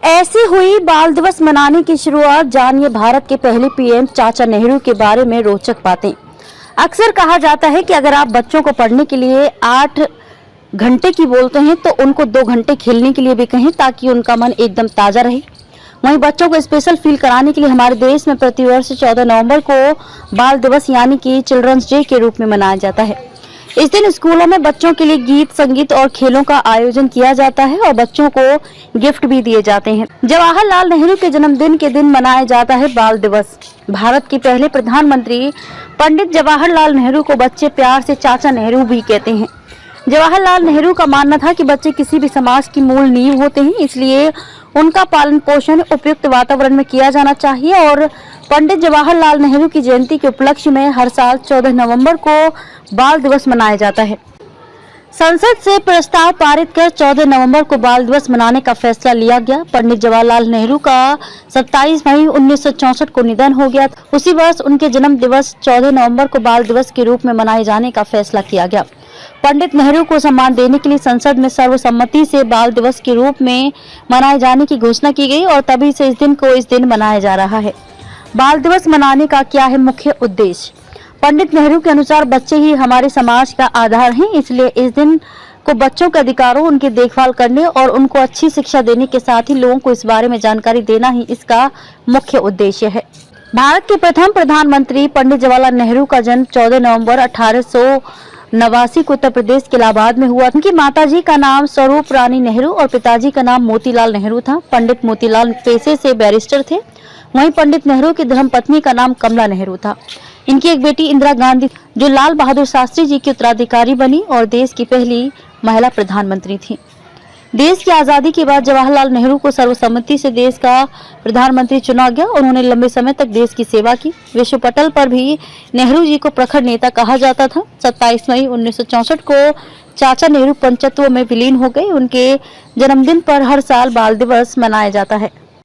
ऐसी हुई बाल दिवस मनाने की शुरुआत। जानिए भारत के पहले पीएम चाचा नेहरू के बारे में रोचक बातें। अक्सर कहा जाता है कि अगर आप बच्चों को पढ़ने के लिए 8 घंटे की बोलते हैं तो उनको 2 घंटे खेलने के लिए भी कहें ताकि उनका मन एकदम ताजा रहे। वहीं बच्चों को स्पेशल फील कराने के लिए हमारे देश में प्रतिवर्ष 14 नवंबर को बाल दिवस यानी कि चिल्ड्रंस डे के रूप में मनाया जाता है। इस दिन स्कूलों में बच्चों के लिए गीत, संगीत और खेलों का आयोजन किया जाता है और बच्चों को गिफ्ट भी दिए जाते हैं। जवाहरलाल नेहरू के जन्मदिन के दिन मनाया जाता है बाल दिवस। भारत के पहले प्रधानमंत्री पंडित जवाहरलाल नेहरू को बच्चे प्यार से चाचा नेहरू भी कहते हैं। जवाहरलाल नेहरू का मानना था कि बच्चे किसी भी समाज की मूल नींव होते हैं, इसलिए उनका पालन पोषण उपयुक्त वातावरण में किया जाना चाहिए और पंडित जवाहरलाल नेहरू की जयंती के उपलक्ष्य में हर साल 14 नवंबर को बाल दिवस मनाया जाता है। संसद से प्रस्ताव पारित कर 14 नवंबर को बाल दिवस मनाने का फैसला लिया गया। पंडित जवाहरलाल नेहरू का 27 मई 1964 को निधन हो गया। उसी वर्ष उनके जन्म दिवस 14 नवंबर को बाल दिवस के रूप में मनाए जाने का फैसला किया गया। पंडित नेहरू को सम्मान देने के लिए संसद में सर्वसम्मति से बाल दिवस के रूप में मनाए जाने की घोषणा की गई और तभी से इस दिन मनाया जा रहा है। बाल दिवस मनाने का क्या है मुख्य उद्देश्य? पंडित नेहरू के अनुसार बच्चे ही हमारे समाज का आधार हैं, इसलिए इस दिन को बच्चों के अधिकारों, उनकी देखभाल करने और उनको अच्छी शिक्षा देने के साथ ही लोगों को इस बारे में जानकारी देना ही इसका मुख्य उद्देश्य है। भारत के प्रथम प्रधानमंत्री पंडित जवाहरलाल नेहरू का जन्म 14 नवंबर 1889 को उत्तर प्रदेश के इलाहाबाद में हुआ। उनकी माताजी का नाम स्वरूप रानी नेहरू और पिताजी का नाम मोतीलाल नेहरू था। पंडित मोतीलाल पेशे से बैरिस्टर थे। वहीं पंडित नेहरू की धर्मपत्नी का नाम कमला नेहरू था। इनकी एक बेटी इंदिरा गांधी जो लाल बहादुर शास्त्री जी की उत्तराधिकारी बनी और देश की पहली महिला प्रधानमंत्री थी। देश की आजादी के बाद जवाहरलाल नेहरू को सर्वसम्मति से देश का प्रधानमंत्री चुना गया। उन्होंने लंबे समय तक देश की सेवा की। विश्व पटल पर भी नेहरू जी को प्रखर नेता कहा जाता था। 27 मई 1964 को चाचा नेहरू पंचत्व में विलीन हो गए। उनके जन्मदिन पर हर साल बाल दिवस मनाया जाता है।